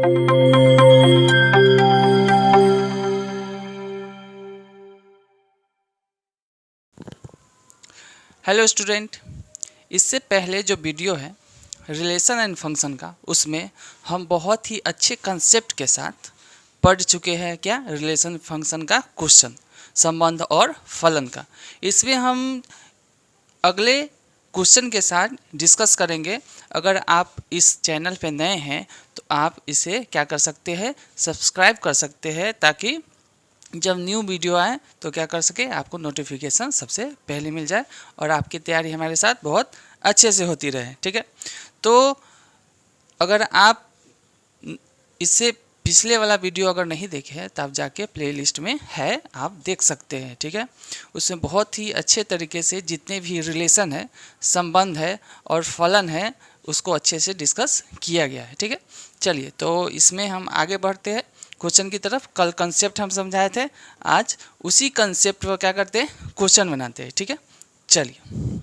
Hello student, इससे पहले जो वीडियो है रिलेशन एंड फंक्शन का, उसमें हम बहुत ही अच्छे कंसेप्ट के साथ पढ़ चुके हैं क्या रिलेशन फंक्शन का क्वेश्चन, संबंध और फलन का। इसमें हम अगले क्वेश्चन के साथ डिस्कस करेंगे। अगर आप इस चैनल पे नए हैं तो आप इसे क्या कर सकते हैं, सब्सक्राइब कर सकते हैं, ताकि जब न्यू वीडियो आए तो क्या कर सके, आपको नोटिफिकेशन सबसे पहले मिल जाए और आपकी तैयारी हमारे साथ बहुत अच्छे से होती रहे। ठीक है, तो अगर आप इससे पिछले वाला वीडियो अगर नहीं देखे हैं तो आप जाके प्लेलिस्ट में है, आप देख सकते हैं। ठीक है, उसमें बहुत ही अच्छे तरीके से जितने भी रिलेशन है, संबंध है और फलन है, उसको अच्छे से डिस्कस किया गया है। ठीक है, चलिए तो इसमें हम आगे बढ़ते हैं क्वेश्चन की तरफ। कल कंसेप्ट हम समझाए थे, आज उसी कंसेप्ट पर क्या करते हैं, क्वेश्चन बनाते हैं। ठीक है, चलिए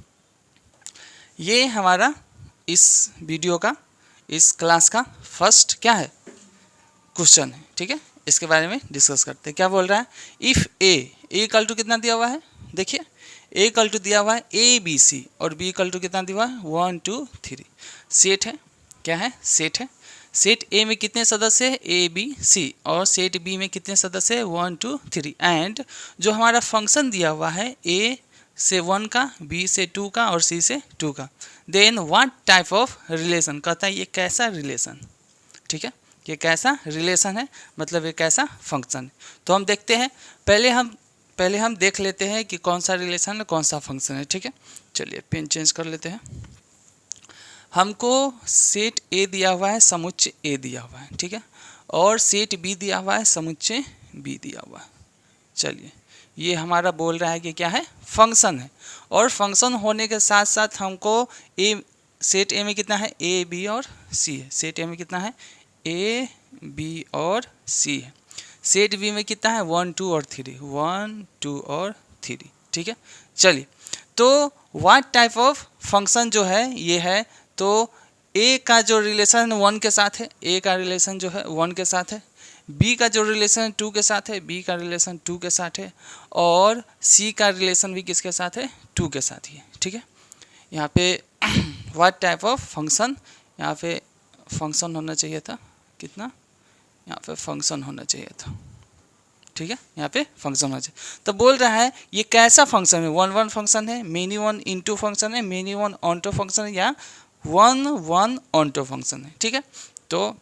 ये हमारा इस वीडियो का, इस क्लास का फर्स्ट क्या है, क्वेश्चन है। ठीक है, इसके बारे में डिस्कस करते हैं। क्या बोल रहा है, इफ़ ए इक्वल टू कितना दिया हुआ है, देखिए ए इक्वल टू दिया हुआ है ए बी सी और बी इक्वल टू कितना दिया हुआ है 1 2 3। सेट है, क्या है, सेट है। सेट ए में कितने सदस्य है, ए बी सी, और सेट बी में कितने सदस्य है 1 2 3। एंड जो हमारा फंक्शन दिया हुआ है ए से 1 का, बी से 2 का और सी से 2 का, then what type of relation, कहता है ये कैसा रिलेशन। ठीक है, ये कैसा रिलेशन है, मतलब ये कैसा फंक्शन है। तो हम देखते हैं, पहले हम देख लेते हैं कि कौन सा रिलेशन है, कौन सा फंक्शन है। ठीक है, चलिए पेन चेंज कर लेते हैं। हमको सेट ए दिया हुआ है, समुच्चय ए दिया हुआ है। ठीक है, और सेट बी दिया हुआ है, समुच्चय बी दिया हुआ है। चलिए ये हमारा बोल रहा है कि क्या है, फंक्शन है। और फंक्शन होने के साथ साथ हमको ए, सेट ए में कितना है, ए बी और सी है। सेट ए में कितना है, ए बी और सी है। सेट बी में कितना है 1 2 और 3, 1 2 और 3। ठीक है, चलिए तो व्हाट टाइप ऑफ फंक्शन जो है ये है, तो ए का जो रिलेशन 1 के साथ है, ए का रिलेशन जो है 1 के साथ है, बी का जो रिलेशन 2 के साथ है, बी का रिलेशन 2 के साथ है, और सी का रिलेशन भी किसके साथ है, 2 के साथ ही है। ठीक है, यहाँ पे व्हाट टाइप ऑफ फंक्शन, यहाँ पे फंक्शन होना चाहिए था, कितना, यहाँ पे फंक्शन होना चाहिए था। ठीक है, यहाँ पे फंक्शन होना चाहिए। तो बोल रहा है ये कैसा फंक्शन है, 1 1 फंक्शन है, मेनी वन इंटू फंक्शन है, मेनी वन ऑनटो फंक्शन है, या 1 1 ऑनटो फंक्शन है। ठीक है, तो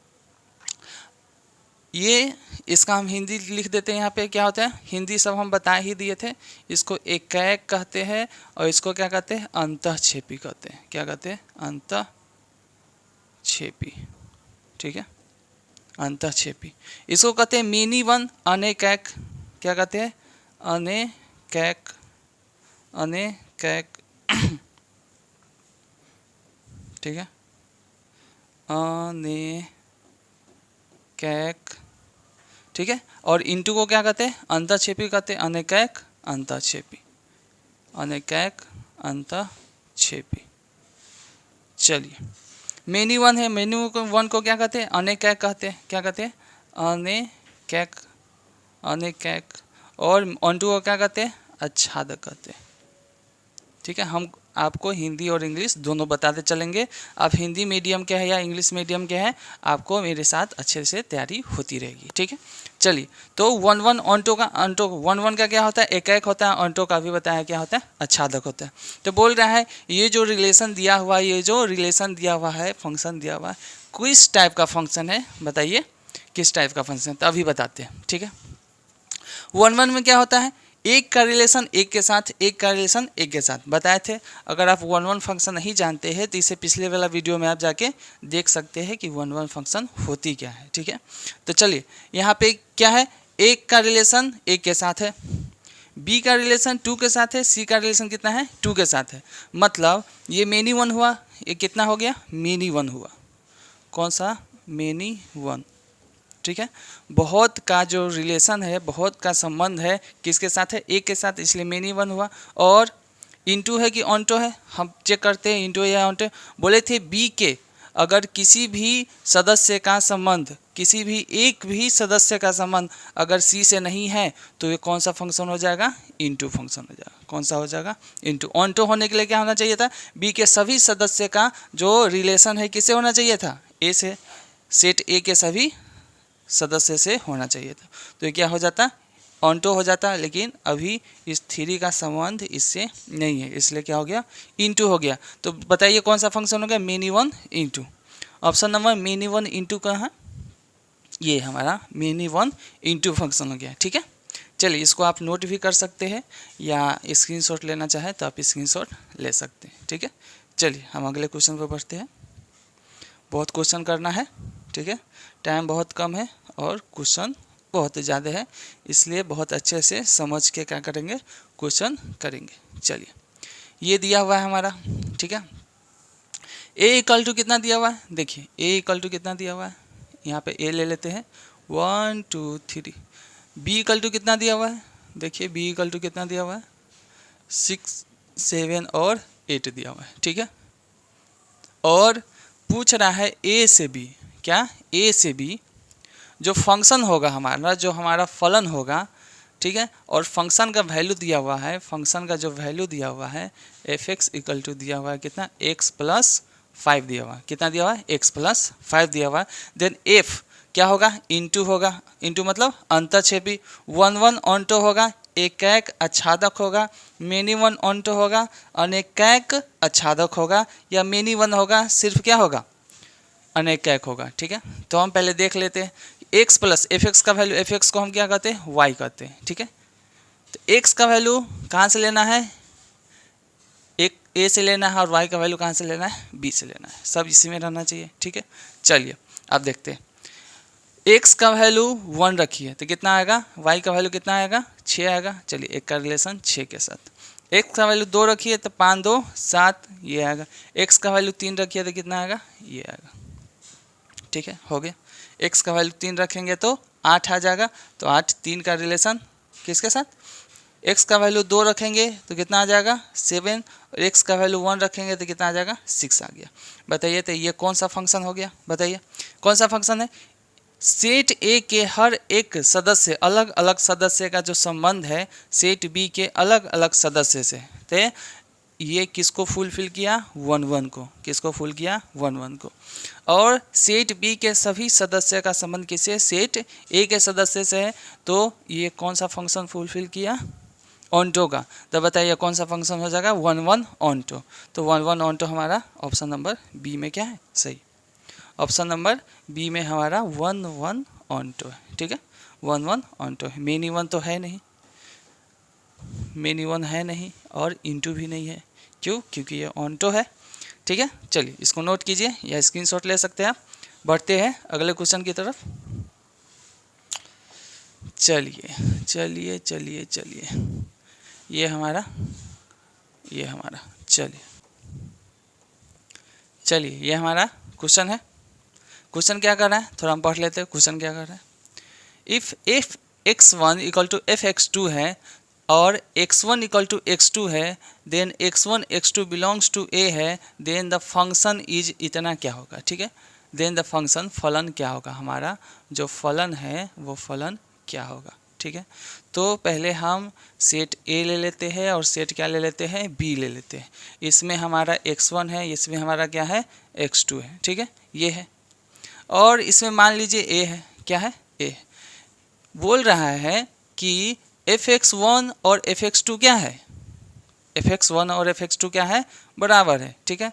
ये इसका हम हिंदी लिख देते हैं। यहाँ पे क्या होता है, हिंदी सब हम बता ही दिए थे। इसको एकाएक कहते हैं और इसको क्या कहते हैं, अंतःक्षेपी कहते हैं। क्या कहते हैं, अंतःक्षेपी। ठीक है, अंतःक्षेपी। इसको कहते हैं मेनी वन, अनेकैक। क्या कहते हैं, अनेकैक, अनेकैक। ठीक है, अनेकैक। ठीक है, और इंटू को क्या कहते हैं, अंतःक्षेपी कहते हैं, अनेकैक अंतःक्षेपी, अनेकैक अंतःक्षेपी। चलिए मेनी वन है, मेनी वन को क्या कहते हैं, अनेकैक कहते हैं। क्या कहते हैं, अनेकैक, अनेकैक। और ऑनटू को क्या कहते हैं, आच्छादक कहते हैं। ठीक है, हम आपको हिंदी और इंग्लिश दोनों बताते चलेंगे। आप हिंदी मीडियम के हैं या इंग्लिश मीडियम के हैं, आपको मेरे साथ अच्छे से तैयारी होती रहेगी। ठीक है, चलिए तो 1 1 ऑनटो का, ऑनटो 1 1 का क्या होता है, एकाएक होता है। ऑनटो का भी बताया क्या होता है, आच्छादक होता है। तो बोल रहा है ये जो रिलेशन दिया हुआ है, ये जो रिलेशन दिया हुआ है, फंक्शन दिया हुआ है, किस टाइप का फंक्शन है, बताइए किस टाइप का फंक्शन, तो अभी बताते हैं। ठीक है, 1 1 में क्या होता है, एक का रिलेशन एक के साथ, एक का रिलेशन एक के साथ बताए थे। अगर आप 1 1 फंक्शन नहीं जानते हैं तो इसे पिछले वाला वीडियो में आप जाके देख सकते हैं कि 1 1 फंक्शन होती क्या है। ठीक है, तो चलिए यहाँ पे क्या है, एक का रिलेशन एक के साथ है, बी का रिलेशन 2 के साथ है, सी का रिलेशन कितना है, 2 के साथ है। मतलब ये मेनी वन हुआ, ये कितना हो गया, मेनी वन हुआ। कौन सा, मेनी वन। ठीक है, बहुत का जो रिलेशन है, बहुत का संबंध है, किसके साथ है, एक के साथ, इसलिए मेनी वन हुआ। और इंटू है कि ऑनटो है, हम चेक करते हैं इंटू या ऑनटो। बोले थे बी के अगर किसी भी सदस्य का संबंध, किसी भी एक भी सदस्य का संबंध अगर सी से नहीं है तो ये कौन सा फंक्शन हो जाएगा, इनटू फंक्शन हो जाएगा। कौन सा हो जाएगा, इनटू। ऑन टू होने के लिए क्या होना चाहिए था, बी के सभी सदस्य का जो रिलेशन है किससे होना चाहिए था, ए से, सेट ए के सभी सदस्य से होना चाहिए था। तो ये क्या हो जाता, ऑनटो हो जाता, लेकिन अभी इस थ्री का संबंध इससे नहीं है, इसलिए क्या हो गया, इनटू हो गया। तो बताइए कौन सा फंक्शन हो गया, many one into. Option number many one into कहाँ है, ये हमारा मेनी वन इंटू फंक्शन हो गया। ठीक है, चलिए इसको आप नोट भी कर सकते हैं या स्क्रीनशॉट लेना चाहें तो आप स्क्रीनशॉट ले सकते हैं। ठीक है, चलिए हम अगले क्वेश्चन पर बढ़ते हैं। बहुत क्वेश्चन करना है, ठीक है, टाइम बहुत कम है और क्वेश्चन बहुत ज़्यादा है, इसलिए बहुत अच्छे से समझ के क्या करेंगे, क्वेश्चन करेंगे। चलिए ये दिया हुआ है हमारा, ठीक है, ए इक्वल टू कितना दिया हुआ है, देखिए ए इक्वल टू कितना दिया हुआ है, यहाँ पे ए ले लेते हैं 1 2 3। बी इक्वल टू कितना दिया हुआ है, देखिए बी इक्वल टू कितना दिया हुआ है 6 7 और 8 दिया हुआ है। ठीक है, और पूछ रहा है ए से बी, क्या, ए से बी जो फंक्शन होगा हमारा, जो हमारा फलन होगा, ठीक है, और फंक्शन का वैल्यू दिया हुआ है, फंक्शन का जो वैल्यू दिया हुआ है एफ एक्स इक्वल टू दिया हुआ है कितना, एक्स प्लस 5 दिया हुआ है, कितना दिया हुआ है, एक्स प्लस 5 दिया हुआ है। देन एफ क्या होगा, इंटू होगा, इंटू मतलब अंतःक्षेपी, 1 1 ऑनटो होगा, एक आच्छादक होगा, मेनी वन ऑनटो होगा, अनेकैक आच्छादक होगा, या मेनी वन होगा, सिर्फ क्या होगा, अनेकैक होगा। ठीक है, तो हम पहले देख लेते हैं एक्स प्लस एफ एक्स का वैल्यू, एफ एक्स को हम क्या कहते हैं, वाई कहते हैं। ठीक है, तो एक्स का वैल्यू कहाँ से लेना है, एक ए से लेना है, और वाई का वैल्यू कहाँ से लेना है, बी से लेना है, सब इसी में रहना चाहिए। ठीक है, चलिए अब देखते हैं, एक्स का वैल्यू 1 रखिए तो कितना आएगा, वाई का वैल्यू कितना आएगा, 6 आएगा। चलिए एक का रिलेशन 6 के साथ, एक्स का वैल्यू 2 रखिए तो 5 2 7 ये आएगा, एक्स का वैल्यू 3 रखिए तो कितना आएगा, ये आएगा। ठीक है, हो गया, एक्स का वैल्यू 3 रखेंगे तो 8 आ जाएगा, तो 8 3 का रिलेशन किसके साथ, एक्स का वैल्यू 2 रखेंगे तो कितना आ जाएगा 7, और एक्स का वैल्यू 1 रखेंगे तो कितना आ जाएगा 6 आ गया। बताइए तो ये कौन सा फंक्शन हो गया, बताइए कौन सा फंक्शन है, सेट ए के हर एक सदस्य, अलग अलग सदस्य का जो संबंध है सेट बी के अलग अलग सदस्य से, तो ये किसको फुलफिल किया, 1 1 को, किसको फुल किया, 1 1 को। और सेट बी के सभी सदस्य का संबंध किससे, सेट ए के सदस्य से है, तो ये कौन सा फंक्शन फुलफिल किया, ऑनटो का। तो बताइए कौन सा फंक्शन हो जाएगा, 1 1 ऑनटो। तो 1 1 ऑनटो हमारा ऑप्शन नंबर बी में क्या है, सही, ऑप्शन नंबर बी में हमारा 1 1 ऑनटो है। ठीक है, 1 1 ऑनटो है, मेनी वन तो है नहीं, मेनी वन है नहीं, और इंटू भी नहीं है, क्यों, क्योंकि ये ऑनटो है। ठीक है, चलिए इसको नोट कीजिए या स्क्रीनशॉट ले सकते हैं आप। बढ़ते हैं अगले क्वेश्चन की तरफ। चलिए चलिए चलिए चलिए, ये हमारा चलिए ये हमारा क्वेश्चन है। क्वेश्चन क्या कर रहा है, थोड़ा हम पढ़ लेते हैं क्वेश्चन क्या कर रहा है। If f x1 equal to f x2 है और x1 इक्वल टू x2 है, then x1 x2 belongs to a है, देन द फंक्शन इज इतना क्या होगा। ठीक है, देन द फंक्शन फलन क्या होगा, हमारा जो फलन है वो फलन क्या होगा। ठीक है, तो पहले हम सेट ए ले लेते हैं और सेट क्या ले लेते हैं, बी ले लेते हैं। इसमें हमारा x1 है, इसमें हमारा क्या है, x2 है। ठीक है, ये है, और इसमें मान लीजिए ए है, क्या है, ए बोल रहा है कि fx1 और fx2 क्या है, fx1 और fx2 क्या है, बराबर है। ठीक है,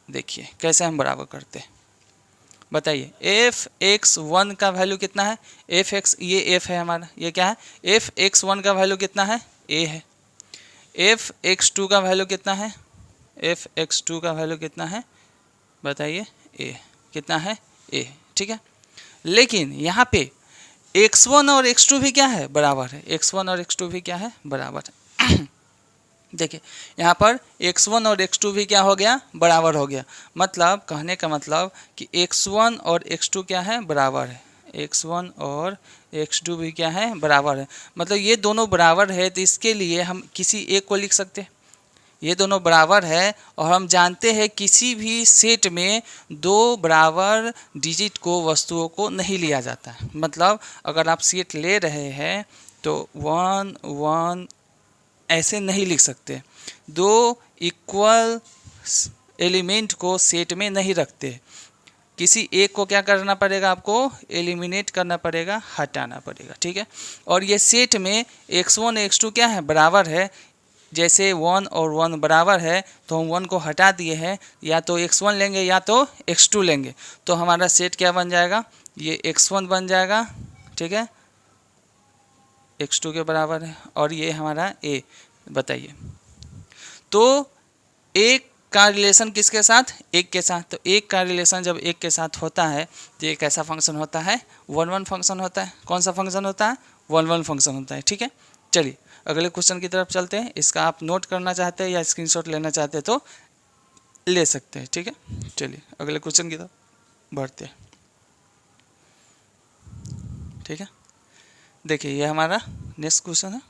देखिए कैसे हम बराबर करते हैं, बताइए fx1 का वैल्यू कितना है, fx, ये f है हमारा, ये क्या है, fx1 का वैल्यू कितना है, a है, fx2 का वैल्यू कितना है, fx2 का वैल्यू कितना है, बताइए a कितना है, a। ठीक है, लेकिन यहाँ पे x1 और x2 भी क्या है, बराबर है, x1 और x2 भी क्या है, बराबर है। देखिए यहाँ पर x1 और x2 भी क्या हो गया, बराबर हो गया, मतलब कहने का मतलब कि x1 और x2 क्या है, बराबर है, x1 और x2 भी क्या है, बराबर है, मतलब ये दोनों बराबर है। तो इसके लिए हम किसी एक को लिख सकते हैं, ये दोनों बराबर है और हम जानते हैं किसी भी सेट में दो बराबर डिजिट को वस्तुओं को नहीं लिया जाता है। मतलब अगर आप सेट ले रहे हैं तो 1 1 ऐसे नहीं लिख सकते। दो इक्वल एलिमेंट को सेट में नहीं रखते। किसी एक को क्या करना पड़ेगा, आपको एलिमिनेट करना पड़ेगा, हटाना पड़ेगा। ठीक है, और ये सेट में x1 x2 क्या है, बराबर है। जैसे 1 और 1 बराबर है तो हम 1 को हटा दिए हैं, या तो x1 लेंगे या तो x2 लेंगे, तो हमारा सेट क्या बन जाएगा, ये x1 बन जाएगा। ठीक है, x2 के बराबर है और ये हमारा a। बताइए, तो एक का रिलेशन किसके साथ, एक के साथ। तो एक का रिलेशन जब एक के साथ होता है तो एक ऐसा फंक्शन होता है 1 1 फंक्शन होता है। कौन सा फंक्शन होता है, 1 1 फंक्शन होता है। ठीक है, चलिए अगले क्वेश्चन की तरफ चलते हैं। इसका आप नोट करना चाहते हैं या स्क्रीनशॉट लेना चाहते हैं तो ले सकते हैं। ठीक है, चलिए अगले क्वेश्चन की तरफ बढ़ते हैं। ठीक है, देखिए ये हमारा नेक्स्ट क्वेश्चन है।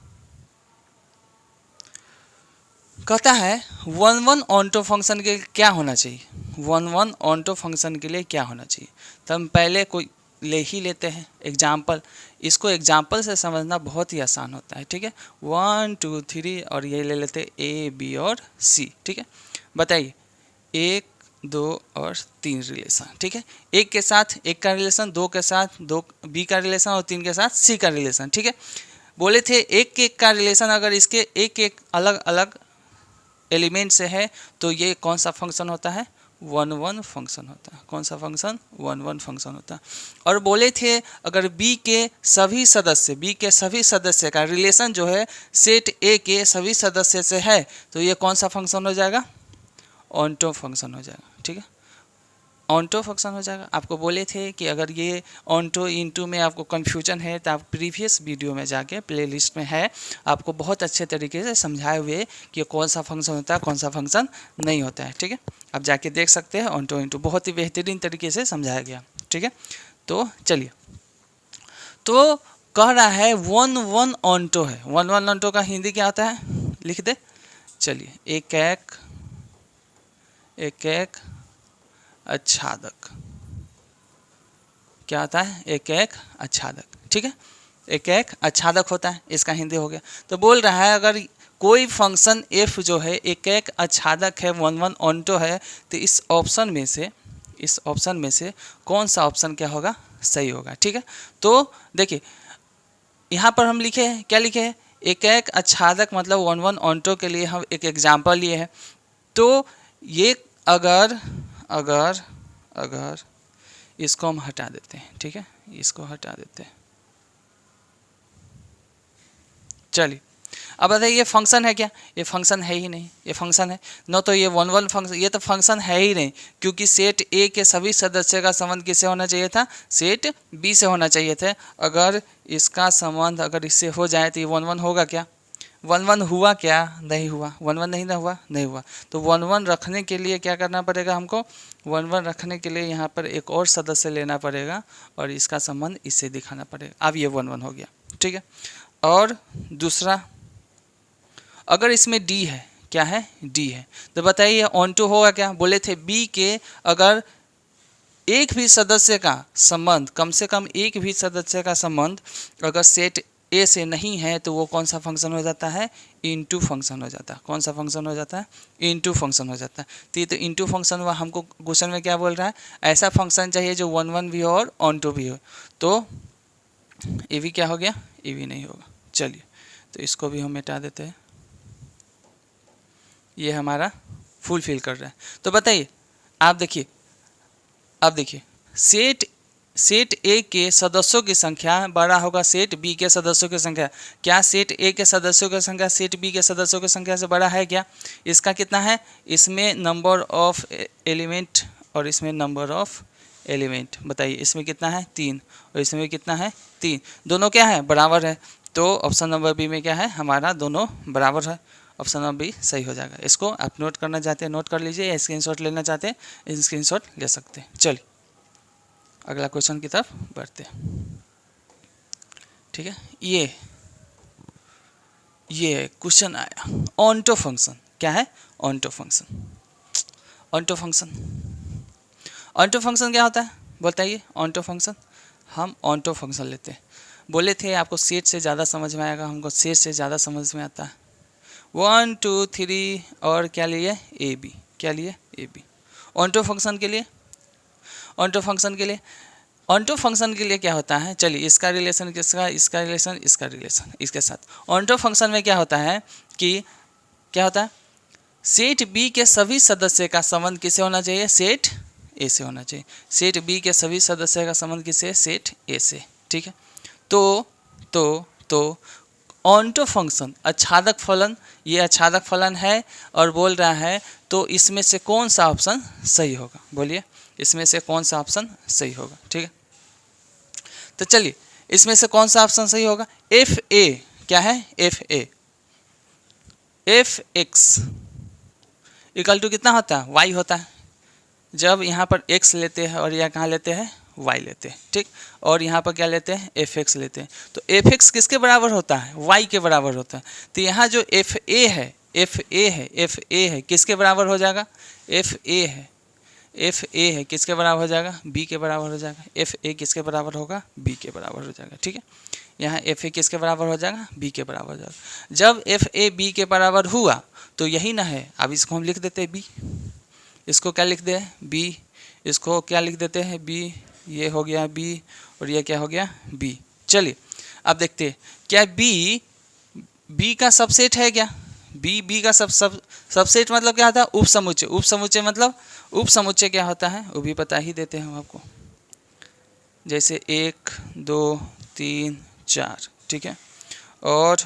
कहता है 1 1 ऑनटो फंक्शन के क्या होना चाहिए, 1 1 ऑनटो फंक्शन के लिए क्या होना चाहिए। तो हम पहले कोई ले ही लेते हैं एग्जाम्पल। इसको एग्जाम्पल से समझना बहुत ही आसान होता है। ठीक है, 1 2 3 और ये ले लेते हैं ए बी और सी। ठीक है, बताइए 1 2 और 3 रिलेशन। ठीक है, एक के साथ एक का रिलेशन, दो के साथ दो बी का रिलेशन और 3 के साथ सी का रिलेशन। ठीक है, बोले थे एक एक का रिलेशन अगर इसके एक एक अलग अलग एलिमेंट से है तो ये कौन सा फंक्शन होता है, 1 1 फंक्शन होता है। कौन सा फंक्शन, 1 1 फंक्शन होता है। और बोले थे अगर बी के सभी सदस्य का रिलेशन जो है सेट ए के सभी सदस्य से है तो ये कौन सा फंक्शन हो जाएगा, ऑनटो फंक्शन हो जाएगा। ठीक है, ऑनटो फंक्शन हो जाएगा। आपको बोले थे कि अगर ये ऑनटो इनटू में आपको कन्फ्यूजन है तो आप प्रीवियस वीडियो में जाके प्लेलिस्ट में है, आपको बहुत अच्छे तरीके से समझाए हुए कि कौन सा फंक्शन होता है कौन सा फंक्शन नहीं होता है। ठीक है, आप जाके देख सकते हैं, ऑनटो इनटू बहुत ही बेहतरीन तरीके से समझाया गया। ठीक है, तो चलिए, तो कह रहा है 1 1 ऑनटो है। 1 1 ऑनटो का हिंदी क्या होता है, लिख दे। चलिए, एक एक आच्छादक। क्या होता है, एक एक आच्छादक। ठीक है, एक एक आच्छादक होता है, इसका हिंदी हो गया। तो बोल रहा है अगर कोई फंक्शन f जो है एक एक आच्छादक है, 1 1 ऑनटो है, तो इस ऑप्शन में से कौन सा ऑप्शन क्या होगा, सही होगा। ठीक है, तो देखिए यहाँ पर हम लिखे हैं, क्या लिखे हैं, एक एक आच्छादक मतलब 1 1 ऑनटो के लिए हम एक एग्जाम्पल लिए हैं। तो ये अगर इसको हम हटा देते हैं। ठीक है, इसको हटा देते हैं। चलिए, अब बताइए ये फंक्शन है क्या, ये फंक्शन है ही नहीं, ये फंक्शन है न तो ये 1 1 फंक्शन, ये तो फंक्शन है ही नहीं, क्योंकि सेट ए के सभी सदस्य का संबंध किससे होना चाहिए था, सेट बी से होना चाहिए था। अगर इसका संबंध अगर इससे हो जाए तो ये 1 1 होगा क्या, 1 1 हुआ क्या, नहीं हुआ, 1 1 नहीं ना हुआ, नहीं हुआ। तो 1 1 रखने के लिए क्या करना पड़ेगा हमको, 1 1 रखने के लिए यहाँ पर एक और सदस्य लेना पड़ेगा और इसका संबंध इससे दिखाना पड़ेगा। अब ये 1 1 हो गया। ठीक है, और दूसरा अगर इसमें डी है, क्या है, डी है, तो बताइए ऑनटो होगा क्या। बोले थे बी के अगर एक भी सदस्य का संबंध, कम से कम एक भी सदस्य का संबंध अगर सेट ए से नहीं है तो वो कौन सा फंक्शन हो जाता है, इनटू फंक्शन हो जाता है। कौन सा फंक्शन हो जाता है, इनटू फंक्शन हो जाता है। तो ये तो इनटू फंक्शन हुआ। हमको क्वेश्चन में क्या बोल रहा है, ऐसा फंक्शन चाहिए जो 1 1 भी हो और ऑनटो भी हो। तो ये भी क्या हो गया, ये भी नहीं होगा। चलिए, तो इसको भी हम मिटा देते हैं, ये हमारा फुलफिल कर रहा है। तो बताइए, आप देखिए, अब देखिए सेट ए के सदस्यों की संख्या बड़ा होगा सेट बी के सदस्यों की संख्या। क्या सेट ए के सदस्यों की संख्या सेट बी के सदस्यों की संख्या से बड़ा है क्या, इसका कितना है, इसमें नंबर ऑफ एलिमेंट और इसमें नंबर ऑफ एलिमेंट। बताइए इसमें कितना है, 3 और इसमें कितना है, 3, दोनों क्या है, बराबर है। तो ऑप्शन नंबर बी में क्या है, हमारा दोनों बराबर है। ऑप्शन नंबर बी सही हो जाएगा। इसको आप नोट करना चाहते हैं नोट कर लीजिए, या स्क्रीनशॉट लेना चाहते हैं स्क्रीनशॉट ले सकते हैं। चलिए अगला क्वेश्चन की तरफ बढ़ते हैं। ठीक है, ये क्वेश्चन आया ऑनटो फंक्शन। क्या है, onto function. Onto function, onto function क्या होता है बताइए। ऑन्टो फंक्शन, हम ऑन्टो फंक्शन लेते हैं। बोले थे आपको सेट से ज़्यादा समझ में आएगा, हमको सेट से ज़्यादा समझ में आता है। 1 2 3 और क्या लिए, ए बी, क्या लिए, ए बी। ऑन्टो फंक्शन के लिए, ऑन्टो फंक्शन के लिए, ऑन्टो फंक्शन के लिए क्या होता है, चलिए इसका रिलेशन किसका, इसका रिलेशन, इसका रिलेशन इसके साथ। ऑन्टो फंक्शन में क्या होता है कि क्या होता है, सेट बी के सभी सदस्य का संबंध किससे होना चाहिए, सेट ए से होना चाहिए। सेट बी के सभी सदस्य का संबंध किससे, सेट ए से, ठीक है। तो ऑन्टो फंक्शन आच्छादक फलन, ये आच्छादक फलन है और बोल रहा है तो इसमें से कौन सा ऑप्शन सही होगा, बोलिए इसमें से कौन सा ऑप्शन सही होगा, ठीक है। तो चलिए इसमें से कौन सा ऑप्शन सही होगा, एफ ए, क्या है, f a, f x equal to कितना होता है, वाई होता है। जब यहाँ पर x लेते हैं और यहाँ कहाँ लेते हैं, y लेते हैं, ठीक। और यहाँ पर क्या लेते हैं, एफ एक्स लेते हैं। तो एफ एक्स किसके बराबर होता है, y के बराबर होता है। तो यहाँ जो एफ ए है, एफ ए है, एफ ए है किसके बराबर हो जाएगा, एफ ए है, एफ ए है किसके बराबर हो जाएगा, b के बराबर हो जाएगा। एफ ए किसके बराबर होगा, b के बराबर हो जाएगा, ठीक है। यहाँ एफ ए किसके बराबर हो जाएगा, b के बराबर हो जाएगा। जब एफ ए b के बराबर हुआ तो यही ना है, अब इसको हम लिख देते हैं b, इसको क्या लिख दे, b, इसको क्या लिख देते हैं b, ये हो गया b और ये क्या हो गया b। चलिए अब देखते हैं क्या b का सबसेट है क्या, b का सबसेट मतलब क्या होता है, उपसमुच्चय। उपसमुच्चय मतलब, उपसमुच्चय क्या होता है वो भी बता ही देते हैं हम आपको। जैसे 1 2 3 4, ठीक है। और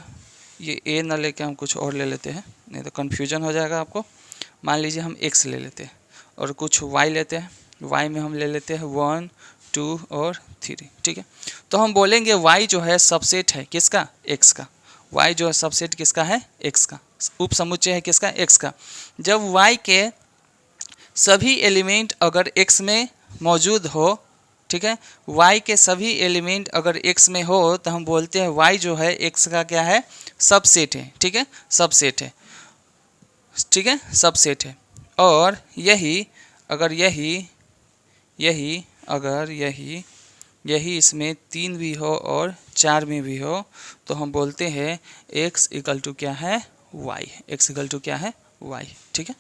ये a ना लेके हम कुछ और ले लेते हैं, नहीं तो कन्फ्यूजन हो जाएगा आपको। मान लीजिए हम x ले लेते हैं और कुछ y लेते हैं, y में हम ले लेते हैं 1 2 और 3, ठीक है। तो हम बोलेंगे y जो है सबसेट है किसका, x का। y जो है सबसेट किसका है, x का। उपसमुच्चय है किसका, x का। जब y के सभी एलिमेंट अगर x में मौजूद हो, ठीक है, y के सभी एलिमेंट अगर x में हो तो हम बोलते हैं y जो है x का क्या है, सबसेट है, ठीक है, सबसेट है, ठीक है, सबसेट है। और यही अगर यही इसमें 3 भी हो और 4 में भी हो तो हम बोलते हैं x इक्वल टू क्या है, y, x इक्वल टू क्या है, y, ठीक है।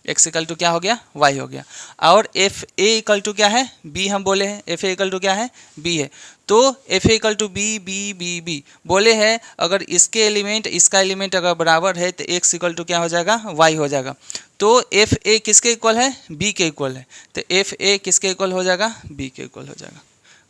x इक्वल टू क्या हो गया, y हो गया। और एफ ए इक्वल टू क्या है, b हम बोले हैं, एफ ए इक्वल टू क्या है, b है। तो f a equal to b b b b बोले हैं, अगर इसके एलिमेंट इसका एलिमेंट अगर बराबर है तो x इक्वल टू क्या हो जाएगा, y हो जाएगा। तो एफ ए किसके इक्वल है, b के इक्वल है। तो एफ ए किसके इक्वल हो जाएगा, b के इक्वल हो जाएगा।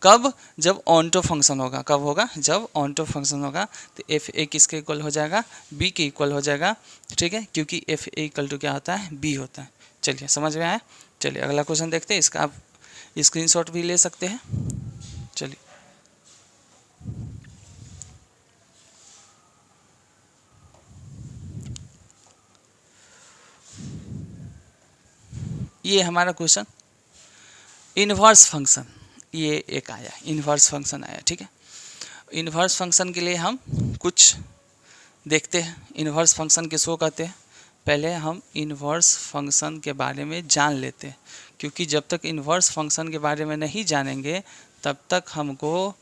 कब, जब ऑन्टो फंक्शन होगा। कब होगा, जब ऑन्टो फंक्शन होगा। तो एफ ए किसके इक्वल हो जाएगा, b के इक्वल हो जाएगा, ठीक है, क्योंकि एफ ए इक्वल टू क्या होता है, b होता है। चलिए समझ में आया। चलिए अगला क्वेश्चन देखते हैं, इसका आप स्क्रीनशॉट भी ले सकते हैं। चलिए ये हमारा क्वेश्चन, इन्वर्स फंक्शन, ये एक आया, इन्वर्स फंक्शन आया, ठीक है। इन्वर्स फंक्शन के लिए हम कुछ देखते हैं, इन्वर्स फंक्शन किसको कहते हैं। पहले हम इन्वर्स फंक्शन के बारे में जान लेते हैं, क्योंकि जब तक इन्वर्स फंक्शन के बारे में नहीं जानेंगे तब तक हमको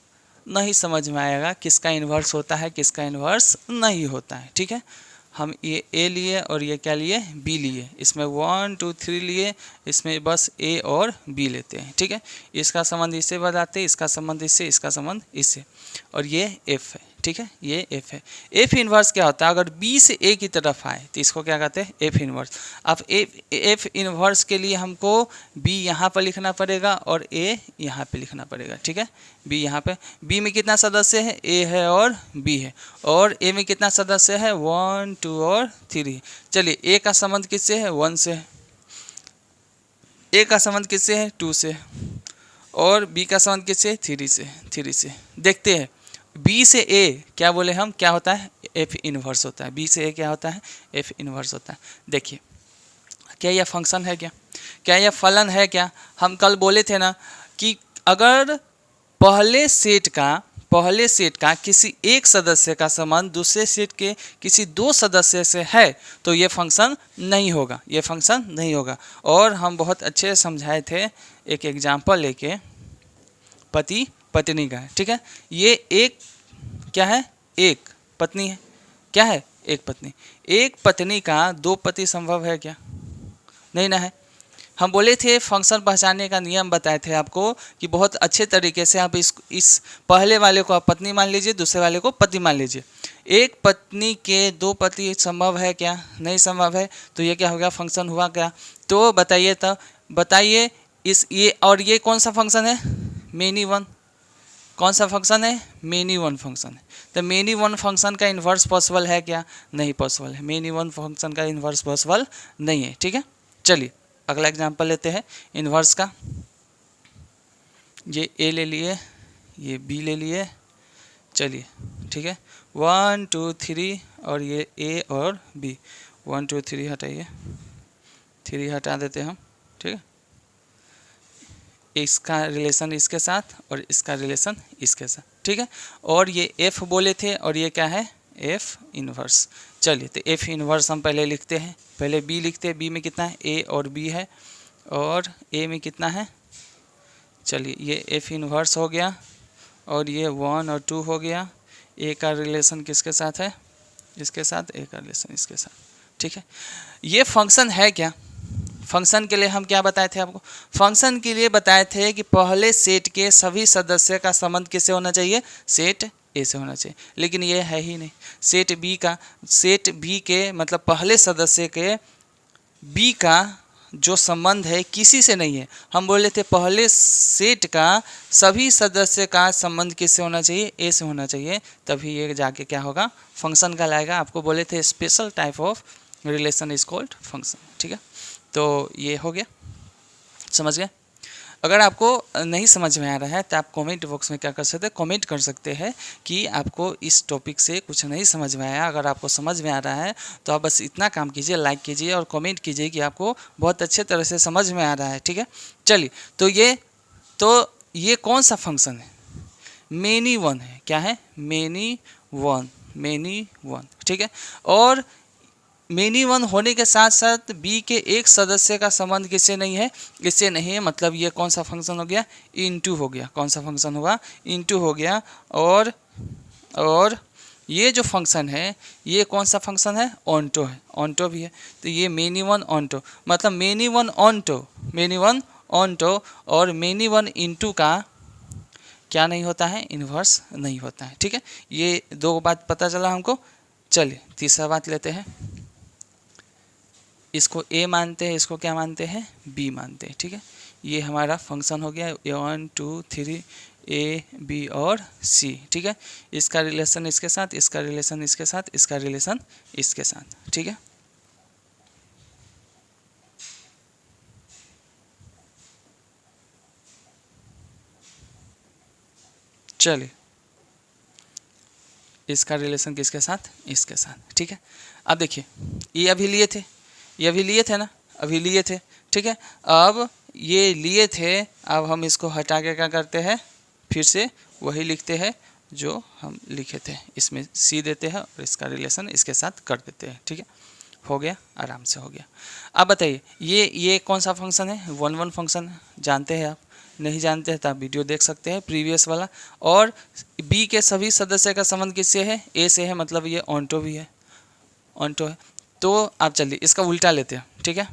नहीं समझ में आएगा किसका इन्वर्स होता है, किसका इन्वर्स नहीं होता है, ठीक है। हम ये ए लिए और ये क्या लिए, बी लिए, इसमें 1 2 3 लिए, इसमें बस ए और बी लेते हैं, ठीक है। इसका संबंध इससे बताते हैं, इसका संबंध इससे, इसका संबंध इससे, और ये एफ है, ठीक है, ये एफ है। एफ इन्वर्स क्या होता है, अगर बी से ए की तरफ आए तो इसको क्या कहते हैं, एफ इन्वर्स। अब एफ इन्वर्स के लिए हमको बी यहाँ पर लिखना पड़ेगा और ए यहाँ पे लिखना पड़ेगा, ठीक है। बी यहाँ पे, बी में कितना सदस्य है, ए है और बी है, और ए में कितना सदस्य है, 1 2 और 3। चलिए ए का संबंध किससे है, 1 से, ए का संबंध किससे है, 2 से, और बी का संबंध किससे, 3 से। देखते हैं बी से ए क्या बोले हम, क्या होता है, एफ इन्वर्स होता है। बी से ए क्या होता है, एफ इन्वर्स होता है। देखिए क्या यह फंक्शन है, क्या यह फलन है क्या। हम कल बोले थे ना कि अगर पहले सेट का पहले सेट का किसी एक सदस्य का संबंध दूसरे सेट के किसी दो सदस्य से है तो ये फंक्शन नहीं होगा, ये फंक्शन नहीं होगा। और हम बहुत अच्छे से समझाए थे एक एग्जाम्पल लेके पति पत्नी का है, ठीक है। ये एक क्या है, एक पत्नी है, क्या है, एक पत्नी। एक पत्नी का दो पति संभव है क्या, नहीं ना है। हम बोले थे फंक्शन पहचानने का नियम बताए थे आपको कि बहुत अच्छे तरीके से आप इस पहले वाले को आप पत्नी मान लीजिए, दूसरे वाले को पति मान लीजिए। एक पत्नी के दो पति संभव है क्या, नहीं संभव है, तो ये क्या हो गया, फंक्शन हुआ क्या। तो बताइए, तब बताइए इस ये और ये कौन सा फंक्शन है, मेनी वन। कौन सा फंक्शन है, मेनी वन फंक्शन है। तो मेनी वन फंक्शन का इन्वर्स पॉसिबल है क्या, नहीं पॉसिबल है। मेनी वन फंक्शन का इन्वर्स पॉसिबल नहीं है, ठीक है। चलिए अगला एग्जांपल लेते हैं इन्वर्स का। ये ए ले लिए, ये बी ले लिए, चलिए ठीक है। 1 2 3 और ये ए और बी। 1 2 3 हटाइए, 3 हटा देते हैं हम, ठीक है। इसका रिलेशन इसके साथ और इसका रिलेशन इसके साथ, ठीक है। और ये एफ बोले थे और ये क्या है, एफ इन्वर्स। चलिए तो एफ इन्वर्स हम पहले लिखते हैं, पहले बी लिखते हैं। बी में कितना है, ए और बी है, और ए में कितना है, चलिए ये एफ इन्वर्स हो गया, और ये 1 और 2 हो गया। ए का रिलेशन किसके साथ है, इसके साथ, ए का रिलेशन इसके साथ, ठीक है। ये फंक्शन है क्या, फंक्शन के लिए हम क्या बताए थे आपको, फंक्शन के लिए बताए थे कि पहले सेट के सभी सदस्य का संबंध किससे होना चाहिए, सेट ए से होना चाहिए। लेकिन ये है ही नहीं, सेट बी के मतलब पहले सदस्य के बी का जो संबंध है किसी से नहीं है। हम बोले थे पहले सेट का सभी सदस्य का संबंध किससे होना चाहिए, ए से होना चाहिए, तभी ये जाके क्या होगा, फंक्शन का लाएगा। आपको बोले थे special type of relation is called function, ठीक है। तो ये हो गया, समझ गए। अगर आपको नहीं समझ में आ रहा है तो आप कमेंट बॉक्स में क्या कर सकते हैं, कमेंट कर सकते हैं कि आपको इस टॉपिक से कुछ नहीं समझ में आया। अगर आपको समझ में आ रहा है तो आप बस इतना काम कीजिए, लाइक कीजिए और कमेंट कीजिए कि आपको बहुत अच्छे तरह से समझ में आ रहा है, ठीक है। चलिए तो ये कौन सा फंक्शन है, मेनी वन है, क्या है, मेनी वन, ठीक है। और मेनी वन होने के साथ साथ बी के एक सदस्य का संबंध किससे नहीं है, इससे नहीं है, मतलब ये कौन सा फंक्शन हो गया, इनटू हो गया। कौन सा फंक्शन होगा, इनटू हो गया। और ये जो फंक्शन है ये कौन सा फंक्शन है, ऑनटो है, ऑनटो भी है। तो ये मेनी वन ऑनटो, मतलब मेनी वन ऑनटो और मेनी वन इनटू का क्या नहीं होता है, इन्वर्स नहीं होता है, ठीक है। ये दो बात पता चला हमको। चलिए तीसरा बात लेते हैं। इसको ए मानते हैं, इसको क्या मानते हैं, बी मानते हैं, ठीक है। ये हमारा फंक्शन हो गया 1 2 3 ए बी और सी, ठीक है। इसका रिलेशन इसके साथ, इसका रिलेशन इसके साथ, इसका रिलेशन इसके साथ, ठीक है। चलिए इसका रिलेशन किसके साथ, इसके साथ, ठीक है। अब देखिए ये अभी लिए थे, ये अभी लिए थे ना, अभी लिए थे, ठीक है। अब ये लिए थे, अब हम इसको हटा के क्या करते हैं, फिर से वही लिखते हैं जो हम लिखे थे, इसमें सी देते हैं और इसका रिलेशन इसके साथ कर देते हैं, ठीक है। हो गया, आराम से हो गया। अब बताइए ये कौन सा फंक्शन है, 1 1 फंक्शन है, जानते हैं आप, नहीं जानते हैं तो आप वीडियो देख सकते हैं प्रीवियस वाला। और बी के सभी सदस्य का संबंध किससे है, ए से है, मतलब ये ऑनटो भी है, ऑनटो है। तो आप चलिए इसका उल्टा लेते हैं, ठीक है।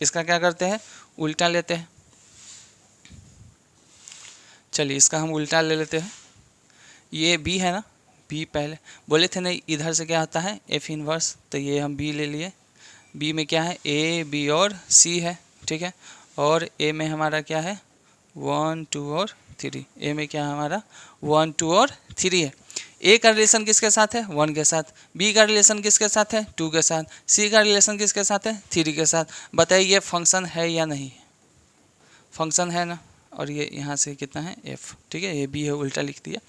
इसका क्या करते हैं, उल्टा लेते हैं। चलिए इसका हम उल्टा ले लेते हैं। ये बी है ना, बी पहले बोले थे नहीं, इधर से क्या होता है, एफ इनवर्स, तो ये हम बी ले लिए। बी में क्या है, ए बी और सी है, ठीक है। और ए में हमारा क्या है, 1 2 और 3। ए में क्या है हमारा, 1 2 और 3 है। ए का रिलेशन किसके साथ है, 1 के साथ। बी का रिलेशन किसके साथ है, 2 के साथ। सी का रिलेशन किसके साथ है, 3 के साथ। बताइए ये फंक्शन है या नहीं, फंक्शन है ना। और ये यहाँ से कितना है, एफ, ठीक है। ये बी है, उल्टा लिख दिया।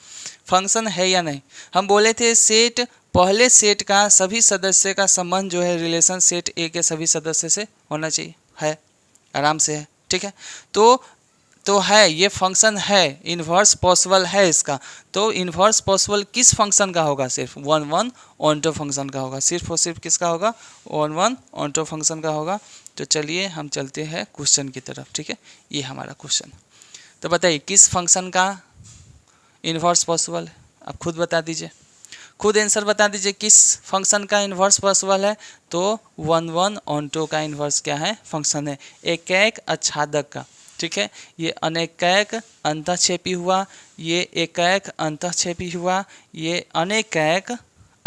फंक्शन है या नहीं, हम बोले थे सेट, पहले सेट का सभी सदस्य का संबंध जो है, रिलेशन सेट ए के सभी सदस्य से होना चाहिए, है, आराम से है, ठीक है। तो तो है, ये फंक्शन है, इन्वर्स पॉसिबल है इसका। तो इन्वर्स पॉसिबल किस फंक्शन का होगा? सिर्फ 1 ऑनटो फंक्शन का होगा, सिर्फ और सिर्फ किसका होगा? 1 ऑनटो फंक्शन का होगा। तो चलिए हम चलते हैं क्वेश्चन की तरफ, ठीक है। ये हमारा क्वेश्चन, तो बताइए किस फंक्शन का इन्वर्स पॉसिबल है? आप खुद बता दीजिए, खुद आंसर बता दीजिए किस फंक्शन का इन्वर्स पॉसिबल है। तो 1 ऑनटो का इन्वर्स क्या है? फंक्शन है एकैक आच्छादक का, ठीक है। ये अनेकैक अंतःक्षेपी हुआ, ये एकैक अंतःक्षेपी हुआ, ये अनेकैक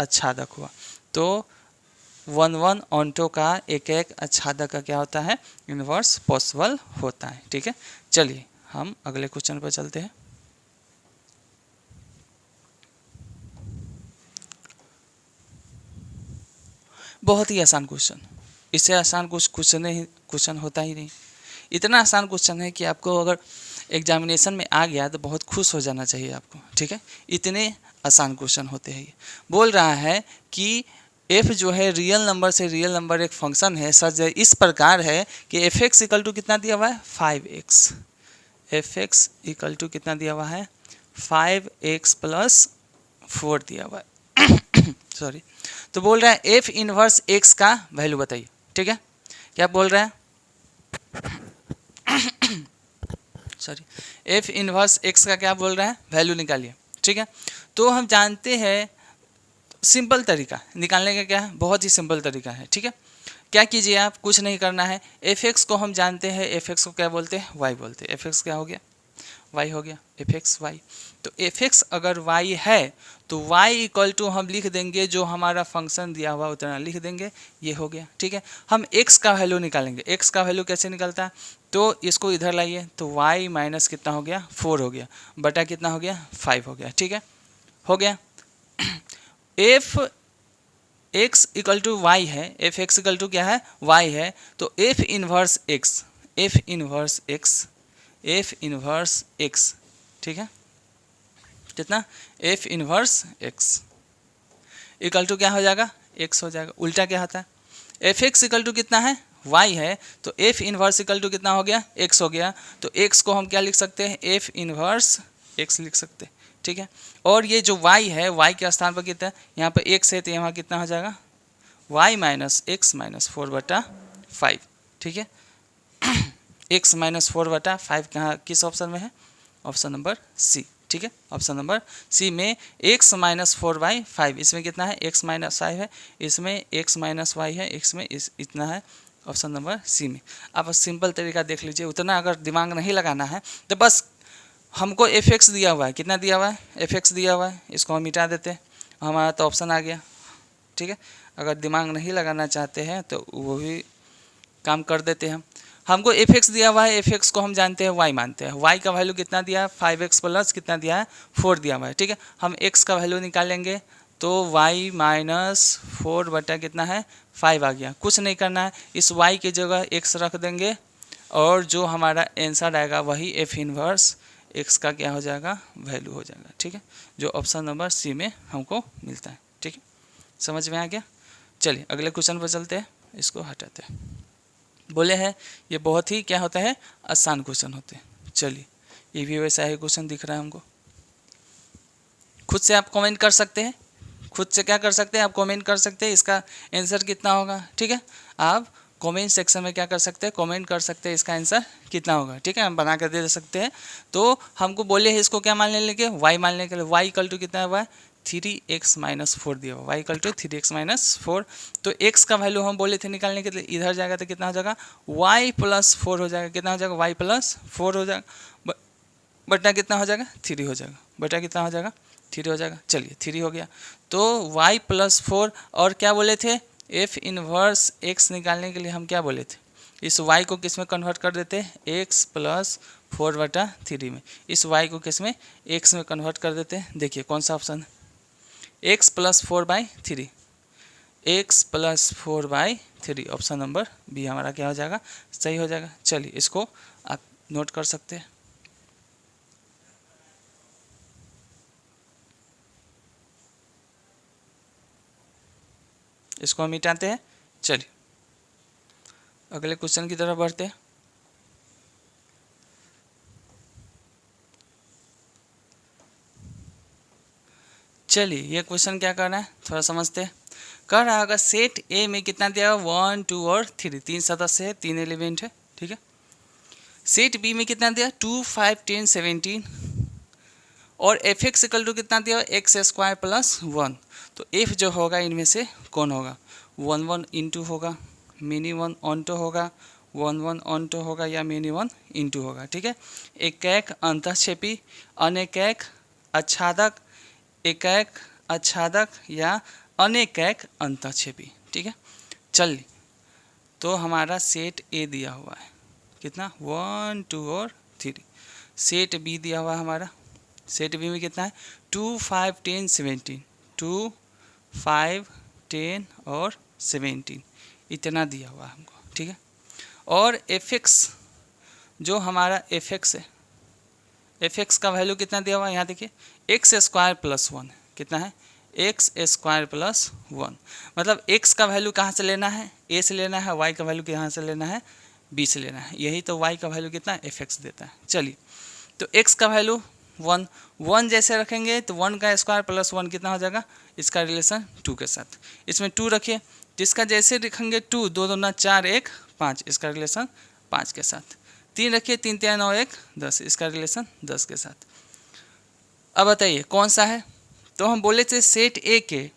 आच्छादक हुआ। तो 1 ऑनटो का एकैक आच्छादक का क्या होता है? इन्वर्स पॉसिबल होता है, ठीक है। चलिए हम अगले क्वेश्चन पर चलते हैं। बहुत ही आसान क्वेश्चन, इससे आसान कुछ क्वेश्चन होता ही नहीं। इतना आसान क्वेश्चन है कि आपको अगर एग्जामिनेशन में आ गया तो बहुत खुश हो जाना चाहिए आपको, ठीक है। इतने आसान क्वेश्चन होते हैं ये। बोल रहा है कि f जो है रियल नंबर से रियल नंबर एक फंक्शन है, सच इस प्रकार है कि fx इक्वल टू कितना दिया हुआ है? 5x। fx इक्वल टू कितना दिया हुआ है? 5x प्लस 4 दिया हुआ है सॉरी। तो बोल रहा है एफ इनवर्स एक्स का वैल्यू बताइए, ठीक है। क्या बोल रहा है? सॉरी, एफ इनवर्स एक्स का क्या बोल रहा है? वैल्यू निकालिए, ठीक है। तो हम जानते हैं सिंपल तरीका निकालने का, क्या है? बहुत ही सिंपल तरीका है, ठीक है। क्या कीजिए आप, कुछ नहीं करना है। एफ एक्स को हम जानते हैं, एफ एक्स को क्या बोलते हैं? वाई बोलते हैं। एफ एक्स क्या हो गया? वाई हो गया, एफ एक्स वाई। तो एफ एक्स अगर वाई है तो वाई इक्वल टू हम लिख देंगे जो हमारा फंक्शन दिया हुआ उतना लिख देंगे, ये हो गया, ठीक है। हम एक्स का वैल्यू निकालेंगे। एक्स का वैल्यू कैसे निकलता है? तो इसको इधर लाइए, तो वाई माइनस कितना हो गया? 4 हो गया, बटा कितना हो गया? 5 हो गया, ठीक है। हो गया। F x equal to y है, एफ एक्स इक्वल टू क्या है? वाई है। तो f inverse x, f inverse x, f inverse x, ठीक है। कितना? F inverse x equal to क्या हो जाएगा? एक्स हो जाएगा। उल्टा क्या होता है? एफ एक्स इक्वल टू कितना है? वाई है। तो एफ इनवर्स इक्वल टू कितना हो गया? एक्स हो गया। तो एक्स को हम क्या लिख सकते हैं? एफ इनवर्स एक्स लिख सकते हैं, ठीक है। और ये जो वाई है, वाई के स्थान पर कितना है? यहाँ पर एक्स है, तो यहाँ कितना हो जाएगा? वाई माइनस एक्स माइनस 4/5, ठीक है। एक्स माइनस 4/5 कहाँ, किस ऑप्शन में है? ऑप्शन नंबर सी, ठीक है। ऑप्शन नंबर सी में x माइनस 4/5, इसमें कितना है? x माइनस 5 है, इसमें x माइनस वाई है, x में इतना है। ऑप्शन नंबर सी में। आप सिंपल तरीका देख लीजिए, उतना अगर दिमाग नहीं लगाना है तो बस हमको एफ एक्स दिया हुआ है, कितना दिया हुआ है? एफ एक्स दिया हुआ है, इसको हम मिटा देते हैं, हमारा तो ऑप्शन आ गया, ठीक है। अगर दिमाग नहीं लगाना चाहते हैं तो वो भी काम कर देते हैं हम। हमको एफ एक्स दिया हुआ है, एफ एक्स को हम जानते हैं वाई मानते हैं। वाई का वैल्यू कितना दिया है? 5x प्लस कितना दिया है? 4 दिया हुआ है, ठीक है। हम एक्स का वैल्यू निकालेंगे तो वाई माइनस 4 बटा कितना है? 5 आ गया। कुछ नहीं करना है, इस वाई की जगह एक्स रख देंगे और जो हमारा आंसर आएगा वही एफ इनवर्स एक्स का क्या हो जाएगा? वैल्यू हो जाएगा, ठीक है। जो ऑप्शन नंबर सी में हमको मिलता है, ठीक है। समझ में आ गया? चलिए अगले क्वेश्चन पर चलते हैं, इसको हटाते हैं। बोले हैं ये बहुत ही क्या होता है? आसान क्वेश्चन होते हैं। चलिए ये भी वैसा ही क्वेश्चन दिख रहा है हमको। खुद से आप कमेंट कर सकते हैं, खुद से क्या कर सकते हैं? आप कमेंट कर सकते हैं इसका आंसर कितना होगा, ठीक है। आप कमेंट सेक्शन में क्या कर सकते हैं? कमेंट कर सकते हैं इसका आंसर कितना होगा, ठीक है। हम बना कर दे सकते हैं। तो हमको बोले हैं इसको क्या मानने लगे? वाई मानने के लिए। वाई इक्वल टू कितना हुआ है? 3x माइनस 4 दिया हुआ, Y equal to 3x minus 4। तो x का वैल्यू हम बोले थे निकालने के लिए, इधर जाएगा तो कितना हो जाएगा? y प्लस 4 हो जाएगा। कितना हो जाएगा? y प्लस 4 हो जाएगा, बटा कितना हो जाएगा? 3 हो जाएगा, बटा कितना हो जाएगा? 3 हो जाएगा। चलिए 3 हो गया। तो y प्लस 4 और क्या बोले थे? एफ इनवर्स x निकालने के लिए हम क्या बोले थे? इस y को किस में कन्वर्ट कर देते हैं? x प्लस 4/3 में। इस y को किस में? x में कन्वर्ट कर देते हैं। देखिए कौन सा ऑप्शन है? x plus 4/3, x plus 4/3, option number B हमारा क्या हो जाएगा? सही हो जाएगा। चलिए इसको आप नोट कर सकते हैं। इसको हम मिटाते हैं। चलिए अगले क्वेश्चन की तरफ बढ़ते हैं। चलिए ये क्वेश्चन क्या कर रहा है थोड़ा समझते हैं। कर रहा है अगर सेट ए में कितना दिया हुआ 1 2 और 3 तीन सदस्य है, 3 एलिमेंट है, ठीक है। सेट बी में कितना दिया 2 5 10 17 और एफ एक्स इक्वल टू कितना दिया एक्स स्क्वायर प्लस 1। तो एफ जो होगा इनमें से कौन होगा 1 1 इंटू होगा, मिनी 1 ऑनटो होगा, 1 1 ऑनटो होगा या मिनी 1 इंटू होगा, ठीक है। एकैक अंतःक्षेपी, अनेकैक आच्छादक, एकैक आच्छादक या अनेकैक अंतःक्षेपी, ठीक है। चलिए तो हमारा सेट ए दिया हुआ है कितना 1 2 और 3। सेट बी दिया हुआ है हमारा, सेट बी में कितना है 2 5 10 17, 2 5 10 और 17 इतना दिया हुआ है हमको, ठीक है। और एफ एक्स जो हमारा एफ एक्स है, एफ एक्स का वैल्यू कितना दिया हुआ है यहाँ देखिए एक्स स्क्वायर प्लस 1 कितना है एक्स स्क्वायर प्लस 1। मतलब एक्स का वैल्यू कहाँ से लेना है ए से लेना है, वाई का वैल्यू कहाँ से लेना है बी से लेना है, यही तो वाई का वैल्यू कितना एफ एक्स देता है। चलिए तो एक्स का वैल्यू 1 1 जैसे रखेंगे तो 1 का स्क्वायर प्लस 1 कितना हो जाएगा, इसका रिलेशन 2 के साथ, इसमें 2 रखिए, जिसका जैसे लिखेंगे 2 2 2 4 1 5, इसका रिलेशन 5 के साथ, 3 रखिए 3 3 9 1 10, इसका रिलेशन 10 के साथ। अब बताइए कौन सा है, तो हम बोले थे सेट ए के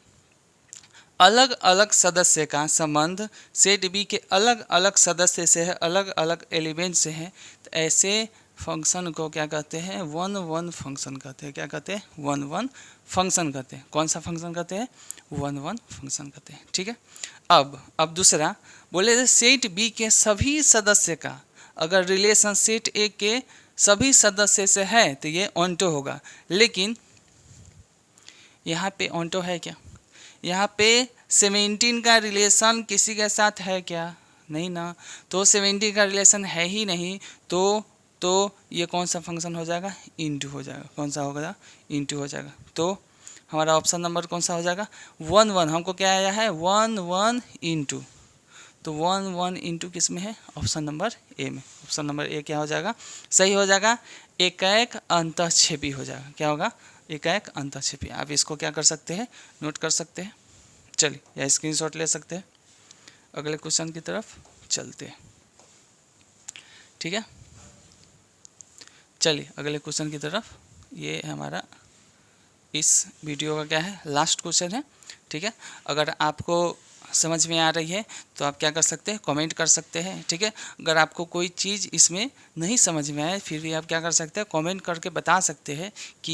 अलग अलग सदस्य का संबंध सेट बी के अलग अलग सदस्य से है, अलग अलग एलिमेंट से है, तो ऐसे फंक्शन को क्या कहते हैं 1 1 फंक्शन कहते हैं। क्या कहते हैं 1 1 फंक्शन कहते हैं। कौन सा फंक्शन कहते हैं 1 1 फंक्शन कहते हैं, ठीक है। अब दूसरा बोले थे सेट बी के सभी सदस्य का अगर रिलेशन सेट ए के सभी सदस्य से है तो ये ऑन्टो होगा, लेकिन यहाँ पे ऑन्टो है क्या, यहाँ पे 17 का रिलेशन किसी के साथ है क्या, नहीं ना, तो 17 का रिलेशन है ही नहीं, तो ये कौन सा फंक्शन हो जाएगा इंटू हो जाएगा। कौन सा होगा इंटू हो जाएगा। तो हमारा ऑप्शन नंबर कौन सा हो जाएगा 1 1, हमको क्या आया है 1 1 इंटू, तो 1 1 इंटू किस में है ऑप्शन नंबर ए में। ऑप्शन नंबर ए क्या हो जाएगा सही हो जाएगा, एकैक अंतःक्षेपी हो जाएगा। क्या होगा एकैक अंतःक्षेपी। आप इसको क्या कर सकते हैं नोट कर सकते हैं, चलिए या स्क्रीनशॉट ले सकते हैं। अगले क्वेश्चन की तरफ चलते हैं, ठीक है। चलिए अगले क्वेश्चन की तरफ, ये हमारा इस वीडियो का क्या है लास्ट क्वेश्चन है, ठीक है। अगर आपको समझ में आ रही है तो आप क्या कर सकते हैं कमेंट कर सकते हैं, ठीक है। अगर आपको कोई चीज़ इसमें नहीं समझ में आए फिर भी आप क्या कर सकते हैं कमेंट करके बता सकते हैं कि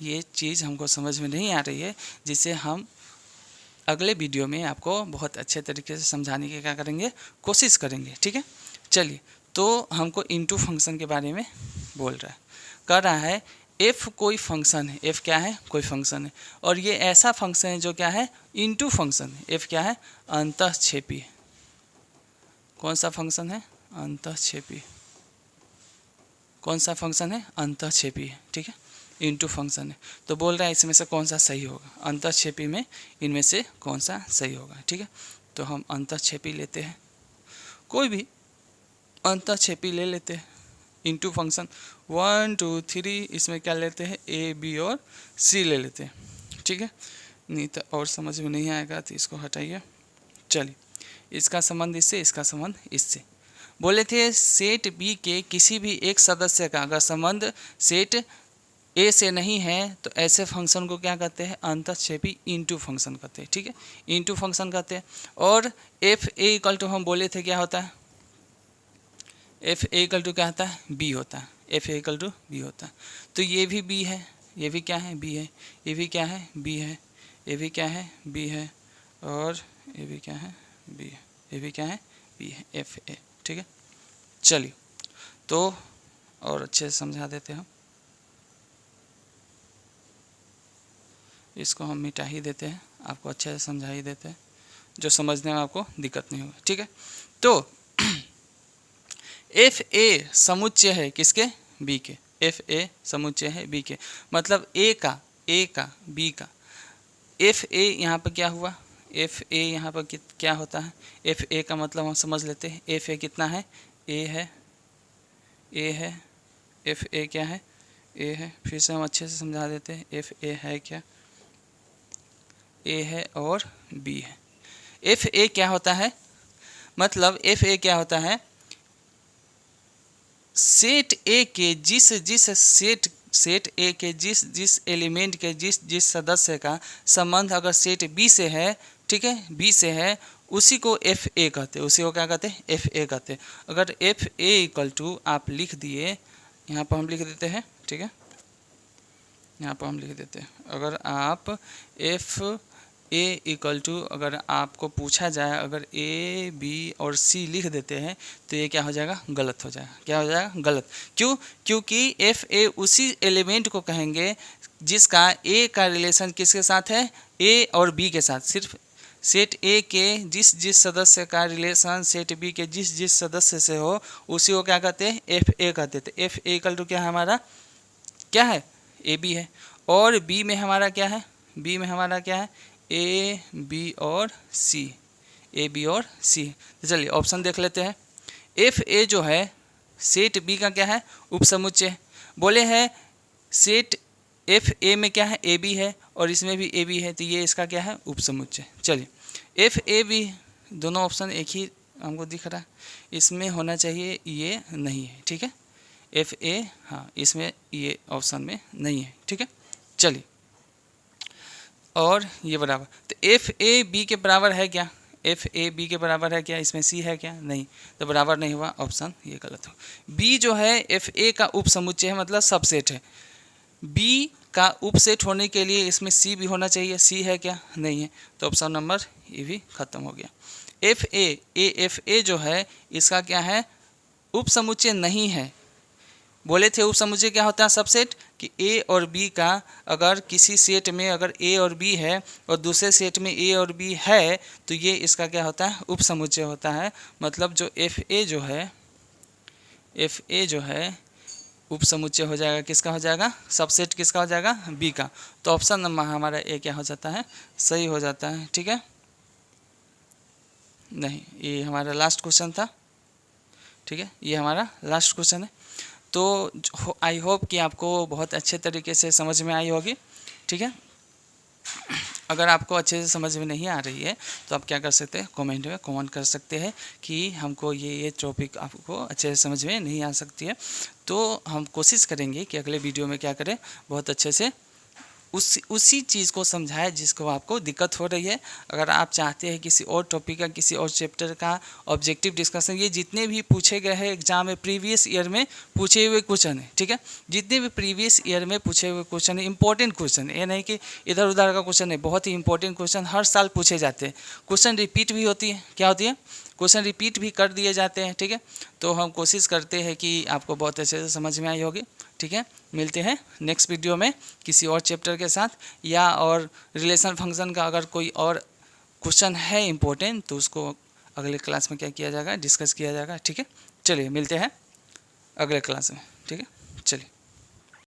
ये चीज़ हमको समझ में नहीं आ रही है, जिससे हम अगले वीडियो में आपको बहुत अच्छे तरीके से समझाने की क्या करेंगे कोशिश करेंगे, ठीक है। चलिए तो हमको इनटू फंक्शन के बारे में बोल रहा है, कर रहा है एफ कोई फंक्शन है, एफ क्या है कोई फंक्शन है, और ये ऐसा फंक्शन है जो क्या है इनटू फंक्शन है। एफ क्या है अंतःक्षेपी। कौन सा फंक्शन है अंतःक्षेपी। कौन सा फंक्शन है अंतःक्षेपी है, ठीक है, इनटू फंक्शन है। तो बोल रहा है इसमें से कौन सा सही होगा, अंतःक्षेपी में इनमें से कौन सा सही होगा, ठीक है। तो हम अंतःक्षेपी लेते हैं, कोई भी अंतःक्षेपी ले लेते हैं इनटू फंक्शन 1 2 3, इसमें क्या लेते हैं ए बी और सी ले लेते हैं, ठीक है। नहीं तो और समझ में नहीं आएगा तो इसको हटाइए। चलिए इसका संबंध इससे, इसका संबंध इससे। बोले थे सेट बी के किसी भी एक सदस्य का अगर संबंध सेट ए से नहीं है तो ऐसे फंक्शन को क्या कहते हैं अंतःक्षेपी इनटू फंक्शन कहते हैं, ठीक है, इनटू फंक्शन कहते हैं। और एफ ए इक्वल टू हम बोले थे क्या होता है एफ ए इक्वल टू क्या होता है बी होता है, f a equal to B होता है। तो ये भी बी है, ये भी क्या है बी है, ये भी क्या है बी है, ये भी क्या है बी है, और ये भी क्या है बी है, ये भी क्या है बी है, एफ ए, ठीक है। चलिए तो और अच्छे से समझा देते हैं हम, इसको हम मिटा ही देते हैं, आपको अच्छे से समझा ही देते हैं जो समझने में आपको दिक्कत नहीं होगी, ठीक है। तो एफ ए समुच्चय है किसके बी के, एफ ए समुच्चय है बी के, मतलब ए का बी का, एफ ए यहाँ पर क्या हुआ एफ ए यहाँ पर क्या होता है, एफ ए का मतलब हम समझ लेते हैं, एफ ए कितना है ए है, ए है, एफ ए क्या है ए है। फिर से हम अच्छे से समझा देते हैं एफ ए है क्या ए है और बी है। एफ ए क्या होता है, मतलब एफ ए क्या होता है, सेट ए के जिस जिस सेट ए के जिस जिस एलिमेंट के जिस जिस सदस्य का संबंध अगर सेट बी से है, ठीक है, बी से है, उसी को एफ ए कहते हैं। उसी को क्या कहते हैं, एफ ए कहते हैं। अगर एफ ए इक्वल टू आप लिख दिए, यहाँ पर हम लिख देते हैं, ठीक है, यहाँ पर हम लिख देते हैं, अगर आप एफ ए इक्वल टू, अगर आपको पूछा जाए अगर ए बी और सी लिख देते हैं तो ये क्या हो जाएगा, गलत हो जाएगा। क्या हो जाएगा, गलत। क्यों, क्योंकि एफ ए उसी एलिमेंट को कहेंगे जिसका ए का रिलेशन किसके साथ है, ए और बी के साथ। सिर्फ सेट ए के जिस जिस सदस्य का रिलेशन सेट बी के जिस जिस सदस्य से हो उसी को क्या कहते हैं, एफ ए कहते थे। एफ ए इक्वल टू क्या है हमारा, क्या है, ए बी है। और बी में हमारा क्या है, बी में हमारा क्या है, ए बी और सी, ए बी और सी। तो चलिए ऑप्शन देख लेते हैं। एफ ए जो है सेट बी का क्या है, उपसमुच्चय। बोले हैं सेट एफ ए में क्या है, ए बी है और इसमें भी ए बी है, तो ये इसका क्या है, उपसमुच्चय। चलिए एफ ए बी, दोनों ऑप्शन एक ही हमको दिख रहा है, इसमें होना चाहिए, ये नहीं है, ठीक है। एफ ए, हाँ, इसमें ये ऑप्शन में नहीं है, ठीक है। चलिए, और ये बराबर, तो एफ ए बी के बराबर है क्या, एफ ए बी के बराबर है क्या, इसमें सी है क्या, नहीं, तो बराबर नहीं हुआ, ऑप्शन ये गलत हो। बी जो है एफ ए का उपसमुच्चय है, मतलब सबसेट है। बी का उपसेट होने के लिए इसमें सी भी होना चाहिए, सी है क्या, नहीं है, तो ऑप्शन नंबर ये भी खत्म हो गया। एफ ए, एफ ए जो है इसका क्या है, उपसमुच्चय नहीं है। बोले थे उपसमुच्चय क्या होता है, सबसेट, कि ए और बी का अगर किसी सेट में अगर ए और बी है और दूसरे सेट में ए और बी है तो ये इसका क्या होता है, उपसमुच्चय होता है। मतलब जो एफ ए जो है, एफ ए जो है उपसमुच्चय हो जाएगा, किसका हो जाएगा, सबसेट किसका हो जाएगा, बी का। तो ऑप्शन नंबर हमारा ए क्या हो जाता है, सही हो जाता है, ठीक है। नहीं, ये हमारा लास्ट क्वेश्चन था, ठीक है, ये हमारा लास्ट क्वेश्चन है। तो आई होप कि आपको बहुत अच्छे तरीके से समझ में आई होगी, ठीक है। अगर आपको अच्छे से समझ में नहीं आ रही है तो आप क्या कर सकते हैं, कमेंट में कमेंट कर सकते हैं कि हमको ये टॉपिक आपको अच्छे से समझ में नहीं आ सकती है। तो हम कोशिश करेंगे कि अगले वीडियो में क्या करें, बहुत अच्छे से उसी चीज़ को समझाए जिसको आपको दिक्कत हो रही है। अगर आप चाहते हैं किसी और टॉपिक का, किसी और चैप्टर का ऑब्जेक्टिव डिस्कशन, ये जितने भी पूछे गए हैं एग्जाम में, प्रीवियस ईयर में पूछे हुए क्वेश्चन है, ठीक है, जितने भी प्रीवियस ईयर में पूछे हुए क्वेश्चन है, इंपॉर्टेंट क्वेश्चन है, ये नहीं कि इधर उधर का क्वेश्चन है, बहुत ही इंपॉर्टेंट क्वेश्चन हर साल पूछे जाते हैं। क्वेश्चन रिपीट भी होती है, क्या होती है, क्वेश्चन रिपीट भी कर दिए जाते हैं, ठीक है। तो हम कोशिश करते हैं कि आपको बहुत अच्छे से समझ में आई होगी, ठीक है। मिलते हैं नेक्स्ट वीडियो में किसी और चैप्टर के साथ, या और रिलेशन फंक्शन का अगर कोई और क्वेश्चन है इम्पोर्टेंट तो उसको अगले क्लास में क्या किया जाएगा, डिस्कस किया जाएगा, ठीक है। चलिए मिलते हैं अगले क्लास में।